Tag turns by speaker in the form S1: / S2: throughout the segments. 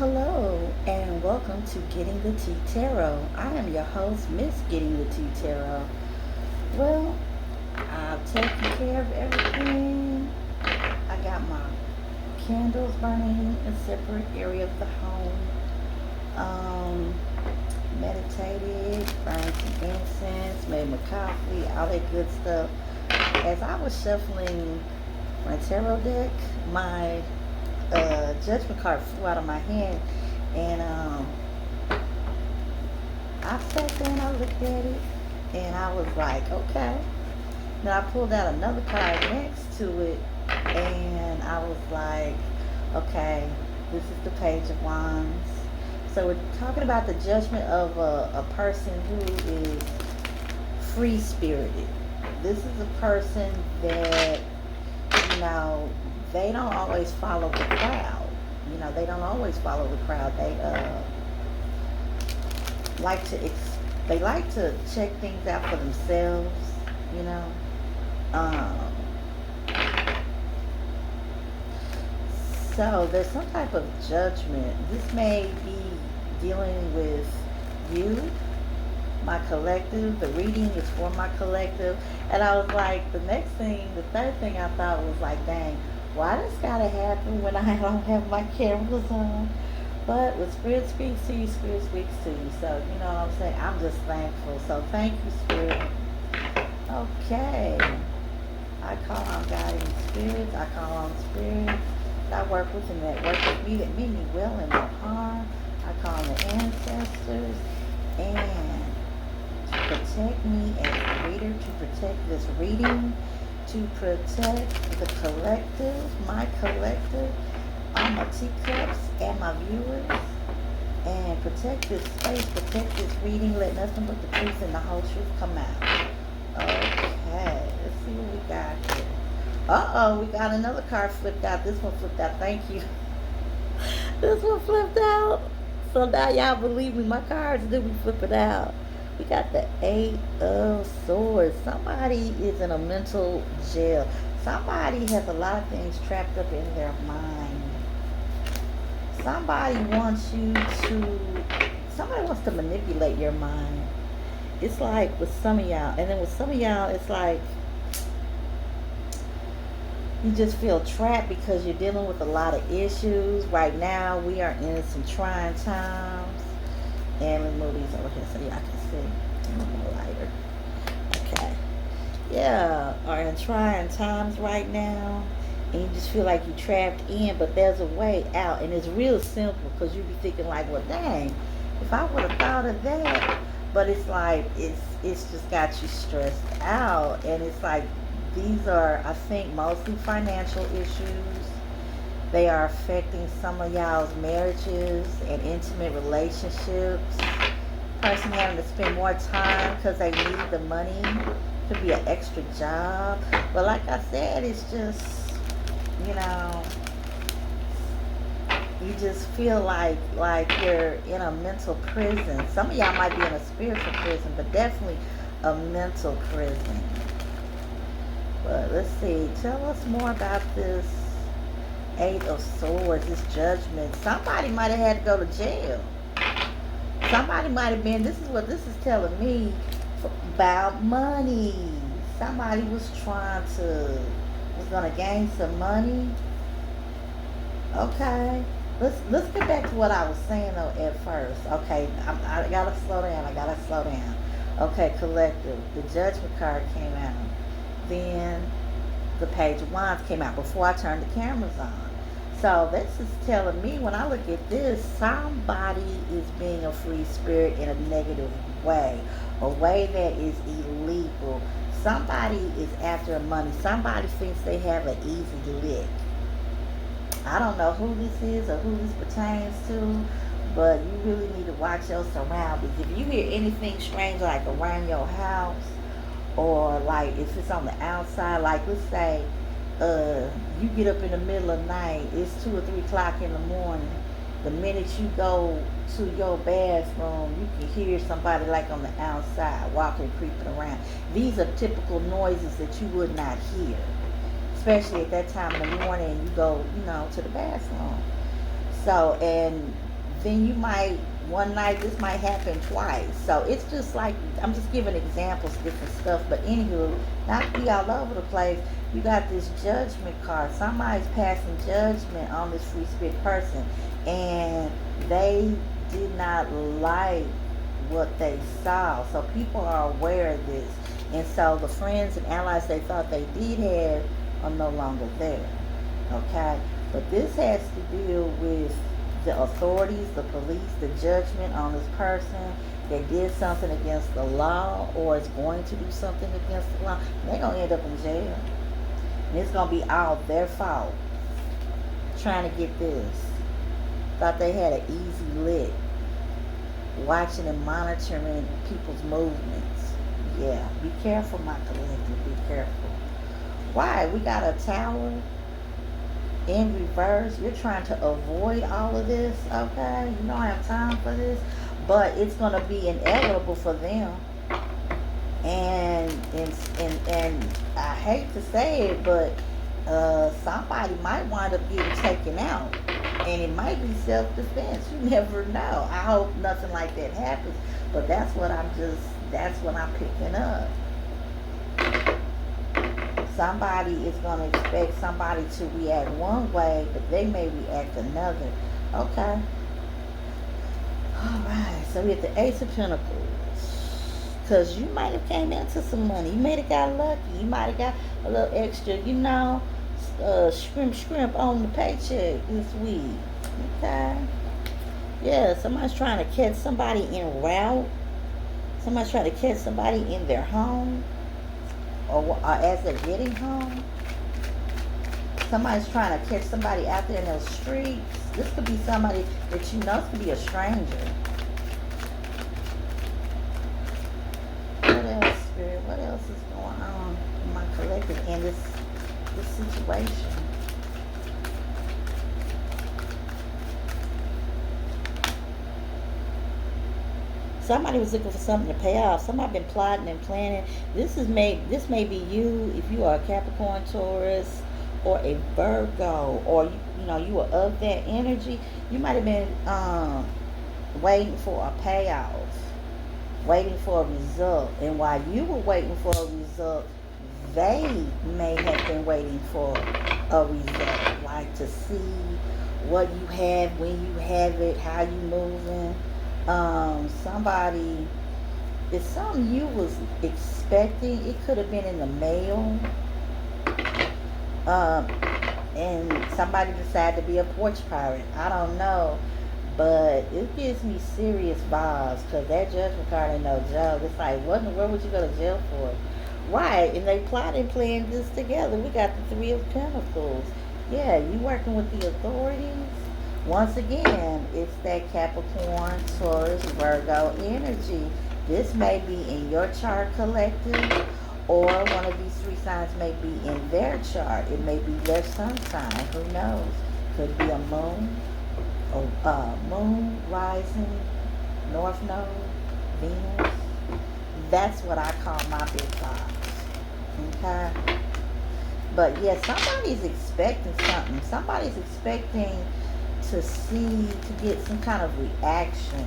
S1: Hello and welcome to Getting the Tea Tarot. I am your host, Miss Getting the Tea Tarot. Well, I've taken care of everything. I got my candles burning in a separate area of the home. Um, Meditated, burned some incense, made my coffee, all that good stuff. As I was shuffling my tarot deck, my judgment card flew out of my hand, and I sat there and I looked at it, and I was like, okay. Then I pulled out another card next to it, and I was like, okay, this is the Page of Wands. So we're talking about the judgment of a person who is free spirited. This is a person that, you know, they don't always follow the crowd. They don't always follow the crowd. They like to they like to check things out for themselves. You know. Um, so there's some type of judgment. This may be dealing with you, my collective. The reading is for my collective. And I was like, the third thing I thought was like, dang, why does gotta happen when I don't have my cameras on? But when Spirit speaks to you, Spirit speaks to you. So, you know what I'm saying? I'm just thankful. So, thank you, Spirit. Okay. I call on guiding spirits. I call on spirits that work with and that work with me, that mean me well and no harm. I call on the ancestors and to protect me as a reader, to protect this reading, to protect the collective, my collective, all my teacups and my viewers, and protect this space, protect this reading, let nothing but the truth and the whole truth come out. Okay, let's see what we got here. Uh-oh, we got another card flipped out. This one flipped out. Thank you. This one flipped out. So now y'all believe me, my cards did we flip it out. We got the Eight of Swords. Somebody is in a mental jail. Somebody has a lot of things trapped up in their mind. Somebody wants to manipulate your mind. It's like with some of y'all, and then with some of y'all, it's like you just feel trapped because you're dealing with a lot of issues. Right now, we are in some trying times. And we move these over here so y'all can see. A little lighter. Okay. Yeah, are in trying times right now. And you just feel like you're trapped in, but there's a way out. And it's real simple because you be thinking like, well, dang, if I would have thought of that. But it's like, it's just got you stressed out. And it's like, these are, I think, mostly financial issues. They are affecting some of y'all's marriages and intimate relationships. Person having to spend more time because they need the money. Could be an extra job. But like I said, it's just, you know, you just feel like you're in a mental prison. Some of y'all might be in a spiritual prison, but definitely a mental prison. But let's see. Tell us more about this Eight of Swords, this judgment. Somebody might have had to go to jail. Somebody might have been, this is what this is telling me about money. Somebody was gonna gain some money. Okay. Let's get back to what I was saying though at first. Okay, I gotta slow down. Okay, collective. The judgment card came out. Then the Page of Wands came out before I turned the cameras on. So this is telling me, when I look at this, somebody is being a free spirit in a negative way, a way that is illegal. Somebody is after money. Somebody thinks they have an easy lick. I don't know who this is or who this pertains to, but you really need to watch your surroundings. If you hear anything strange like around your house, or like if it's on the outside, like let's say you get up in the middle of the night, it's 2 or 3 o'clock in the morning. The minute you go to your bathroom, you can hear somebody like on the outside walking, creeping around. These are typical noises that you would not hear, especially at that time in the morning. You go, to the bathroom. So, and then you might, one night, this might happen twice. So it's just like, I'm just giving examples, different stuff. But anywho, not to be all over the place, you got this judgment card. Somebody's passing judgment on this free spirit person, and they did not like what they saw. So people are aware of this. And so the friends and allies they thought they did have are no longer there. Okay? But this has to deal with the authorities, the police, the judgment on this person that did something against the law or is going to do something against the law. They're going to end up in jail. And it's going to be all their fault trying to get this. Thought they had an easy lick watching and monitoring people's movements. Yeah, be careful, my collective. Be careful. Why? We got a tower in reverse. You're trying to avoid all of this, okay? You don't have time for this, but it's going to be inevitable for them. And I hate to say it, but somebody might wind up getting taken out, and it might be self-defense. You never know. I hope nothing like that happens, but that's what I'm picking up. Somebody is going to expect somebody to react one way, but they may react another. Okay. All right. So we have the Ace of Pentacles. Because you might have came into some money. You might have got lucky. You might have got a little extra, scrimp on the paycheck this week. Okay. Yeah, somebody's trying to catch somebody en route. Somebody's trying to catch somebody in their home. Or as they're getting home. Somebody's trying to catch somebody out there in those streets. This could be somebody that you know. This could be a stranger. What else, Spirit? What else is going on in my collective in this situation? Somebody was looking for something to pay off. Somebody been plotting and planning. This may be you if you are a Capricorn, Taurus, or a Virgo, or you are of that energy. You might have been waiting for a payoff, waiting for a result, and while you were waiting for a result, they may have been waiting for a result, like to see what you have, when you have it, how you moving. Somebody, it's something you was expecting. It could have been in the mail. And somebody decided to be a porch pirate. I don't know. But it gives me serious vibes, because that judgment card ain't no joke. It's like, what in the world would you go to jail for? Right, and they plotted and planned this together. We got the Three of Pentacles. Yeah, you working with the authorities. Once again, it's that Capricorn, Taurus, Virgo energy. This may be in your chart collective, or one of these three signs may be in their chart. It may be their sun sign. Who knows? Could be a moon, moon rising, north node, Venus. That's what I call my big five. Okay? But yeah, somebody's expecting something. Somebody's expecting to get some kind of reaction,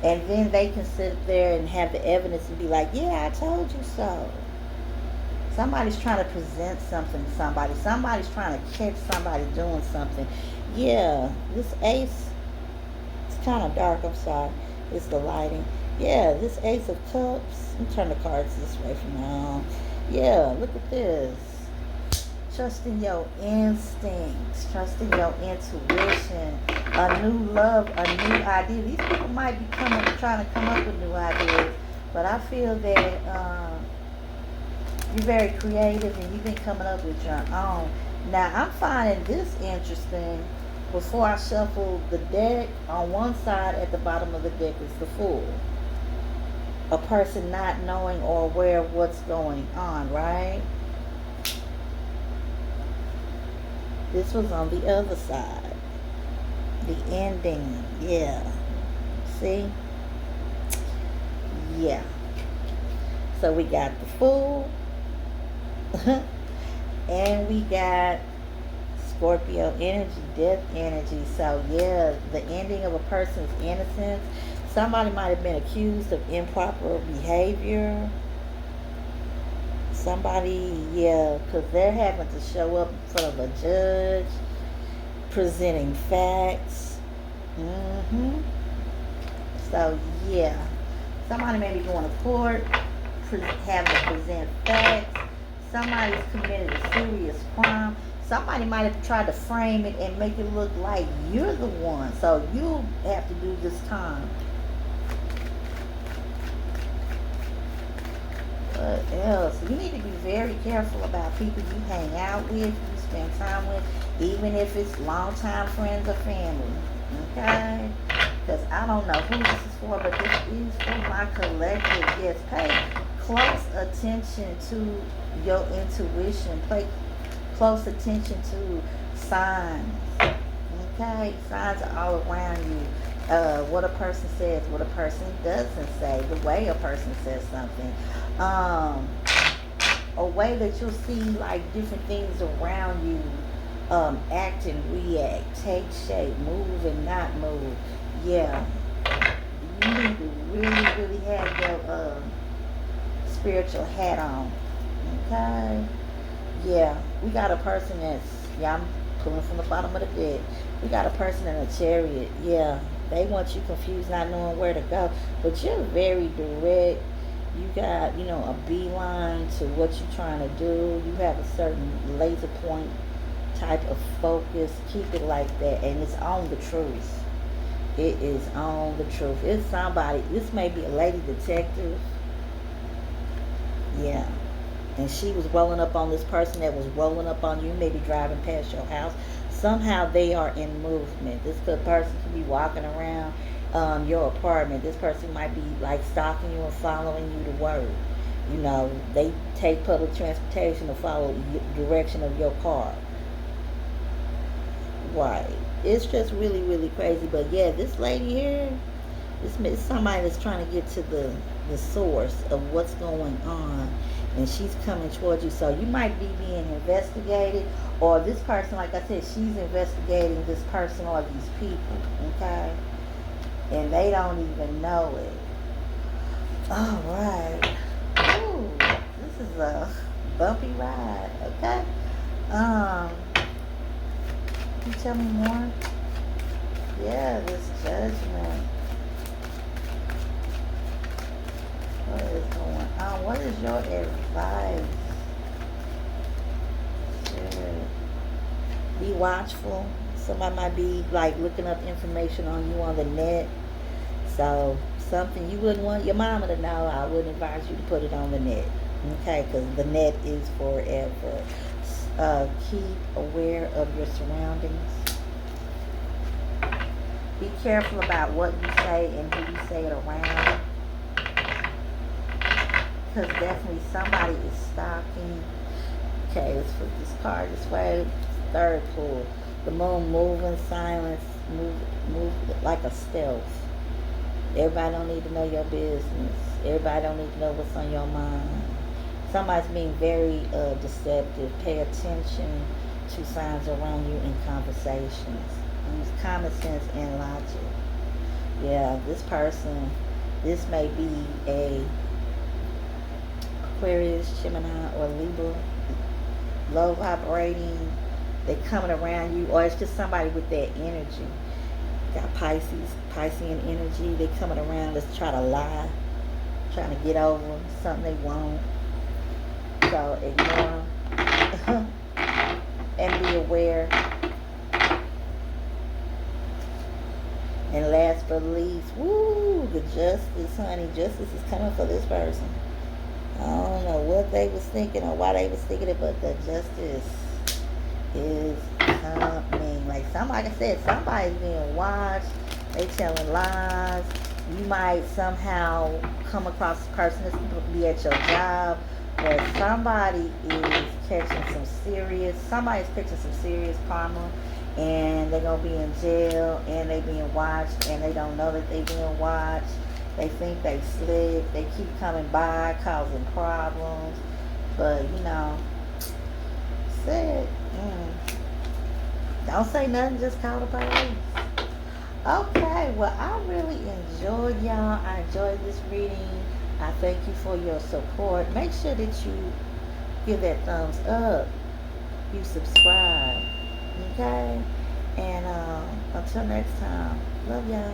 S1: and then they can sit there and have the evidence and be like, yeah, I told you so. Somebody's trying to present something to somebody. Somebody's trying to catch somebody doing something. Yeah, this ace, it's kind of dark, I'm sorry, it's the lighting. Yeah, this Ace of Cups, let me turn the cards this way from now on. Yeah, look at this. Trusting your instincts, trusting your intuition, a new love, a new idea. These people might be trying to come up with new ideas, but I feel that you're very creative and you've been coming up with your own. Now, I'm finding this interesting. Before I shuffle the deck, on one side at the bottom of the deck is the Fool. A person not knowing or aware of what's going on, right? This was on the other side. The ending. Yeah. See? Yeah. So we got the Fool. And we got Scorpio energy, death energy. So yeah, the ending of a person's innocence. Somebody might have been accused of improper behavior. Somebody, yeah, because they're having to show up in front of a judge, presenting facts. hmm So yeah, somebody may be going to court, having to present facts. Somebody's committed a serious crime. Somebody might have tried to frame it and make it look like you're the one. So you have to do this time. What else? You need to be very careful about people you hang out with, you spend time with, even if it's longtime friends or family. Okay? Because I don't know who this is for, but this is for my collective. Yes, pay close attention to your intuition. Pay close attention to signs. Okay? Signs are all around you. What a person says, what a person doesn't say, the way a person says something. A way that you'll see like different things around you act and react, take shape, move and not move. Yeah. You need to really have your spiritual hat on. Okay? Yeah. We got a person that's, yeah, I'm pulling from the bottom of the deck. We got a person in a chariot. Yeah. They want you confused, not knowing where to go. But you're very direct. You got, a beeline to what you're trying to do. You have a certain laser point type of focus. Keep it like that. And it's on the truth. It is on the truth. It's somebody. This may be a lady detective. Yeah. And she was rolling up on this person that was rolling up on you, maybe driving past your house. Somehow they are in movement. This person could be walking around your apartment. This person might be like stalking you and following you to work. They take public transportation to follow the direction of your car. Right. It's just really crazy. But yeah, this lady here, this is somebody that's trying to get to the source of what's going on. And she's coming towards you. So you might be being investigated, or this person, like I said, she's investigating this person or these people, okay? And they don't even know it. All right. Ooh, this is a bumpy ride, okay? Can you tell me more? Yeah, this judgment. What is going on? What is your advice? Shit. Be watchful. Somebody might be like looking up information on you on the net. So something you wouldn't want your mama to know, I wouldn't advise you to put it on the net. Okay, because the net is forever. Keep aware of your surroundings. Be careful about what you say and who you say it around. Because definitely somebody is stalking. Okay, let's flip this card this way. Third pull. The moon moving, silence, move like a stealth. Everybody don't need to know your business. Everybody don't need to know what's on your mind. Somebody's being very deceptive. Pay attention to signs around you in conversations. Use common sense and logic. Yeah, this person, this may be a Aquarius, Gemini, or Libra, low vibrating. They coming around you, or it's just somebody with that energy. Got Piscean energy. They coming around to try to lie, trying to get over something they want. So ignore them and be aware. And last but least, woo, the justice, honey. Justice is coming for this person. I don't know what they was thinking or why they was thinking it, but the justice is coming. Like I said, somebody's being watched. They telling lies. You might somehow come across a person that's going to be at your job, but somebody's catching some serious karma, and they're going to be in jail, and they being watched, and they don't know that they being watched. They think they slick. They keep coming by, causing problems. But, said, Don't say nothing, just call the police. Okay, well, I really enjoyed y'all. I enjoyed this reading. I thank you for your support. Make sure that you give that thumbs up. You subscribe. Okay? And until next time, love y'all.